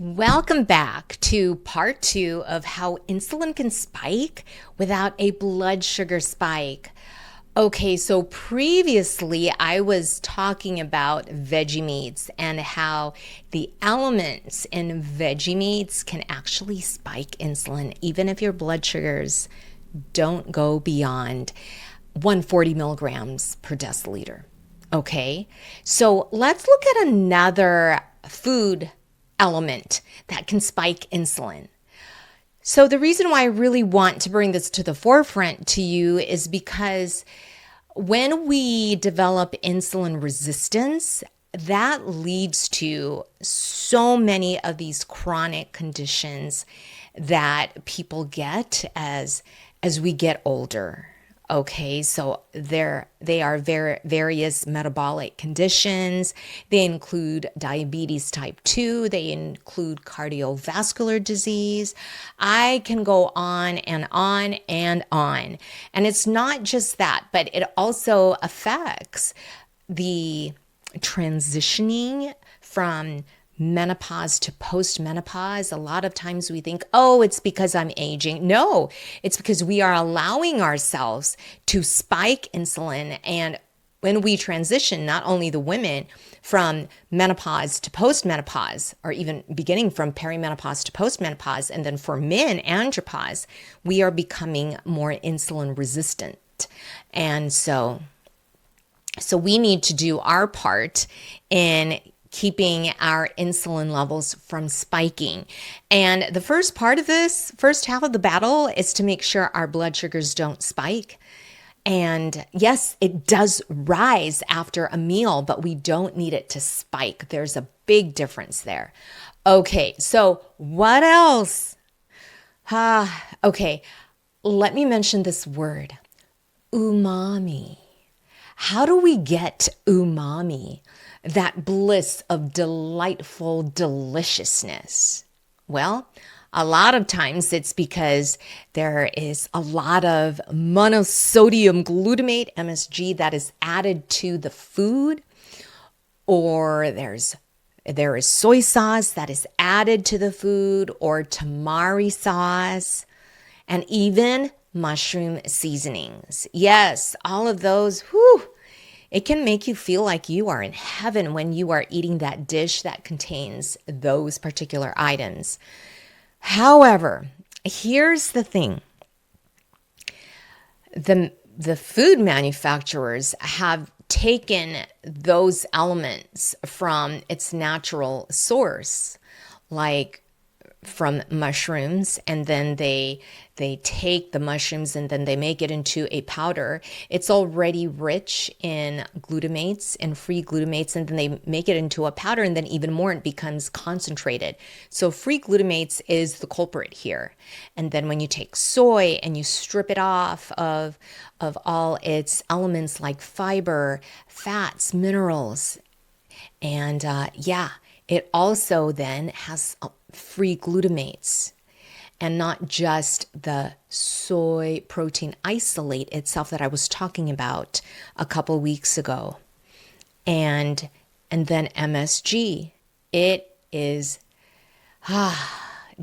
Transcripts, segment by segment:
Welcome back to part 2 of how insulin can spike without a blood sugar spike. Okay, so previously I was talking about veggie meats and how the elements in veggie meats can actually spike insulin, even if your blood sugars don't go beyond 140 milligrams per deciliter. Okay, so let's look at another food element that can spike insulin. So the reason why I really want to bring this to the forefront to you is because when we develop insulin resistance, that leads to so many of these chronic conditions that people get as we get older. Okay, so they are various metabolic conditions. They include diabetes type 2. They include cardiovascular disease. I can go on and on and on. And it's not just that, but it also affects the transitioning from menopause to postmenopause. A lot of times we think, oh, it's because I'm aging. No, it's because we are allowing ourselves to spike insulin. And when we transition, not only the women from menopause to postmenopause, or even beginning from perimenopause to postmenopause, and then for men, andropause, we are becoming more insulin resistant. And so we need to do our part in keeping our insulin levels from spiking. And the first half of the battle is to make sure our blood sugars don't spike. And yes, it does rise after a meal, but we don't need it to spike. There's a big difference there. Okay, so what else? Okay, let me mention this word, umami. How do we get umami? That bliss of delightful deliciousness? Well, a lot of times it's because there is a lot of monosodium glutamate, MSG, that is added to the food, or there is soy sauce that is added to the food, or tamari sauce, and even mushroom seasonings. Yes, all of those, it can make you feel like you are in heaven when you are eating that dish that contains those particular items. However, here's the thing. The food manufacturers have taken those elements from its natural source, like from mushrooms, and then they take the mushrooms and then they make it into a powder. It's already rich in glutamates and free glutamates, and then they make it into a powder, and then even more it becomes concentrated. So free glutamates is the culprit here. And then when you take soy and you strip it off of all its elements like fiber, fats, minerals, and it also then has free glutamates, and not just the soy protein isolate itself that I was talking about a couple weeks ago. And then MSG, it is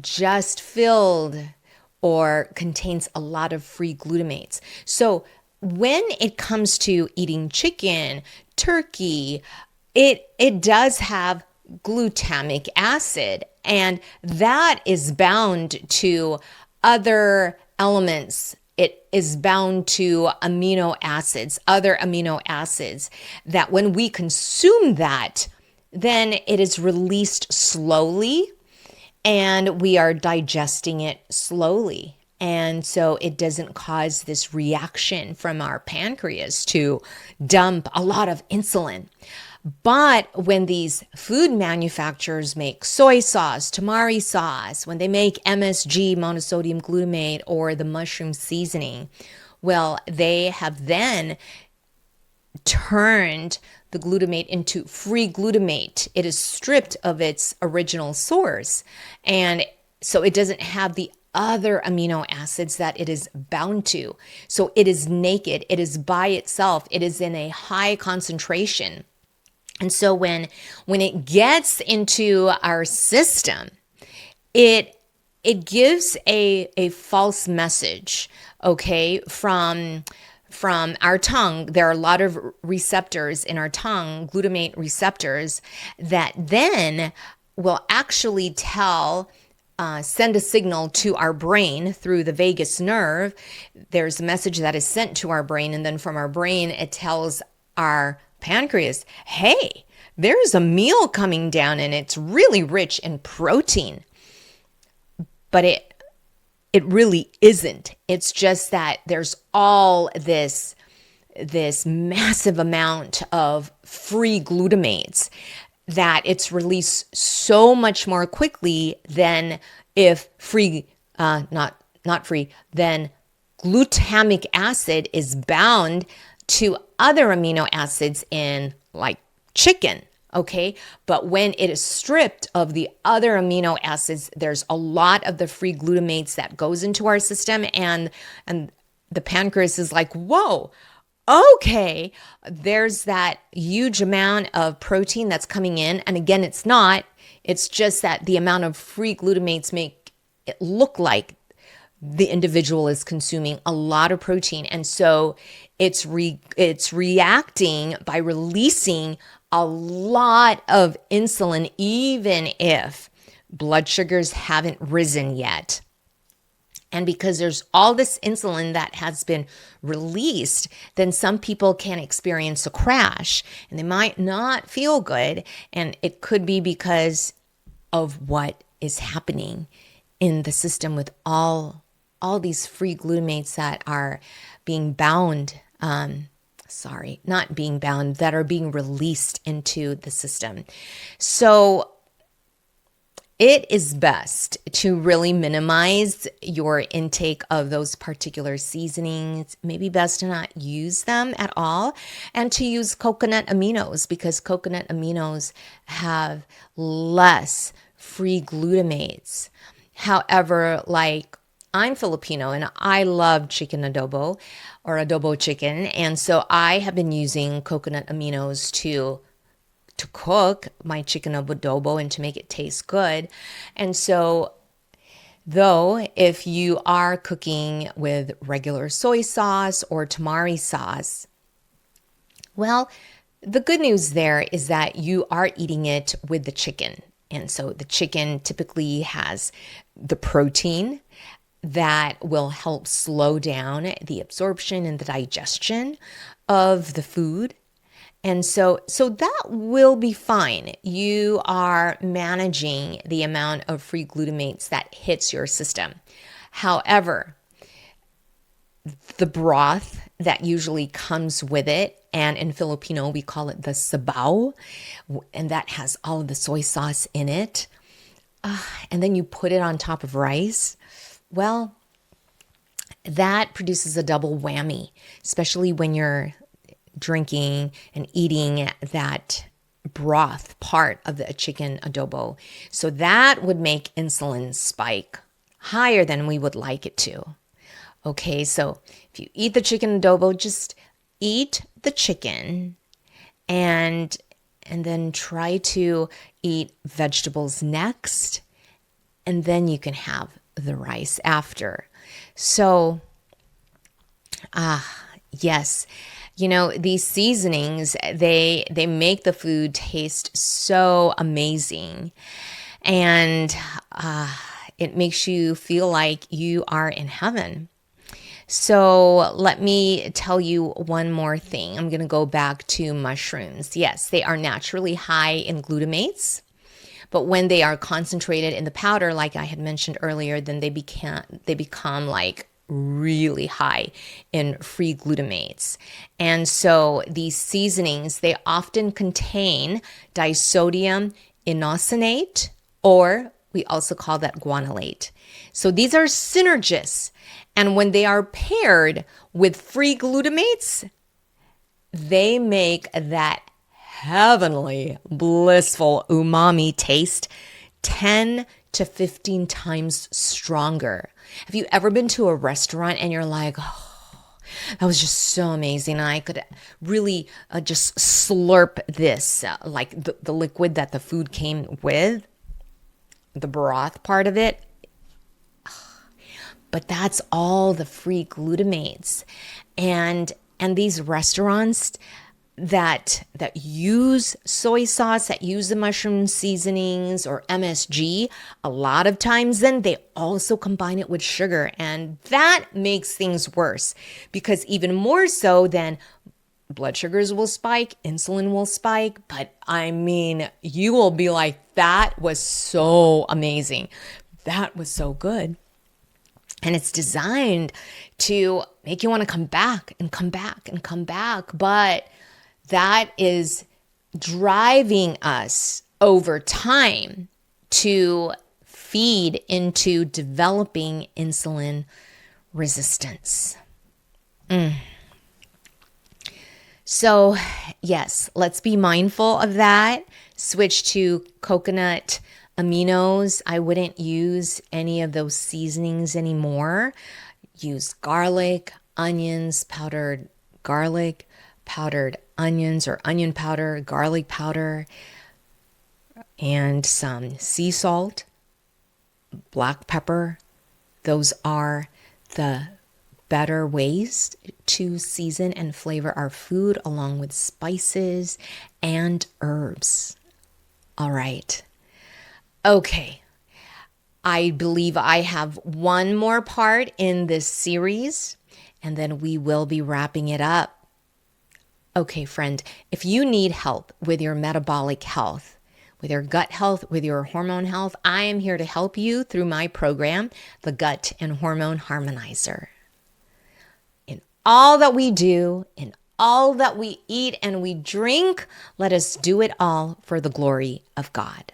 just filled or contains a lot of free glutamates. So when it comes to eating chicken, turkey, it does have glutamic acid, and that is bound to other elements. It is bound to amino acids, other amino acids, that when we consume that, then it is released slowly and we are digesting it slowly. And so it doesn't cause this reaction from our pancreas to dump a lot of insulin. But when these food manufacturers make soy sauce, tamari sauce, when they make MSG, monosodium glutamate, or the mushroom seasoning, well, they have then turned the glutamate into free glutamate. It is stripped of its original source. And so it doesn't have the other amino acids that it is bound to. So it is naked. It is by itself. It is in a high concentration. And so when it gets into our system, it gives a false message, okay, from our tongue. There are a lot of receptors in our tongue, glutamate receptors, that then will actually send a signal to our brain through the vagus nerve. There's a message that is sent to our brain, and then from our brain, it tells our pancreas, hey, there's a meal coming down and it's really rich in protein. But it really isn't. It's just that there's all this massive amount of free glutamates that it's released so much more quickly than if then glutamic acid is bound to other amino acids in like chicken. Okay, but when it is stripped of the other amino acids, there's a lot of the free glutamates that goes into our system, and the pancreas is like, whoa, okay, there's that huge amount of protein that's coming in. And again, it's just that the amount of free glutamates make it look like the individual is consuming a lot of protein. And so it's reacting by releasing a lot of insulin, even if blood sugars haven't risen yet. And because there's all this insulin that has been released, then some people can experience a crash and they might not feel good. And it could be because of what is happening in the system with all these free glutamates that are being bound, that are being released into the system. So it is best to really minimize your intake of those particular seasonings. Maybe best to not use them at all, and to use coconut aminos, because coconut aminos have less free glutamates. However, like, I'm Filipino and I love chicken adobo or adobo chicken. And so I have been using coconut aminos to cook my chicken adobo and to make it taste good. And so, though, if you are cooking with regular soy sauce or tamari sauce, well, the good news there is that you are eating it with the chicken. And so the chicken typically has the protein that will help slow down the absorption and the digestion of the food. And so that will be fine. You are managing the amount of free glutamates that hits your system. However, the broth that usually comes with it, and in Filipino, we call it the sabaw, and that has all of the soy sauce in it. And then you put it on top of rice. Well, that produces a double whammy, especially when you're drinking and eating that broth part of the chicken adobo. So that would make insulin spike higher than we would like it to. Okay, so if you eat the chicken adobo, just eat the chicken and then try to eat vegetables next, and then you can have the rice after. So, yes, these seasonings, they make the food taste so amazing, and it makes you feel like you are in heaven. So let me tell you one more thing. I'm going to go back to mushrooms. Yes, they are naturally high in glutamates, but when they are concentrated in the powder, like I had mentioned earlier, then they become like really high in free glutamates. And so these seasonings, they often contain disodium inosinate, or we also call that guanylate. So these are synergists. And when they are paired with free glutamates, they make that heavenly, blissful umami taste 10 to 15 times stronger. Have you ever been to a restaurant and you're like, oh, that was just so amazing, and I could really just slurp this, like the liquid that the food came with? the broth part of it. But that's all the free glutamates. And these restaurants that use soy sauce, that use the mushroom seasonings or MSG, a lot of times then they also combine it with sugar. And that makes things worse, because even more so than blood sugars will spike, insulin will spike. But I mean, you will be like, that was so amazing. That was so good. And it's designed to make you want to come back and come back and come back. But that is driving us over time to feed into developing insulin resistance. So yes, let's be mindful of that. Switch to coconut aminos. I wouldn't use any of those seasonings anymore. Use garlic, onions, powdered garlic, powdered onions or onion powder, garlic powder, and some sea salt, black pepper. Those are the better ways to season and flavor our food, along with spices and herbs. All right. Okay. I believe I have one more part in this series, and then we will be wrapping it up. Okay, friend, if you need help with your metabolic health, with your gut health, with your hormone health, I am here to help you through my program, the Gut and Hormone Harmonizer. In all that we do, in all that we eat and we drink, let us do it all for the glory of God.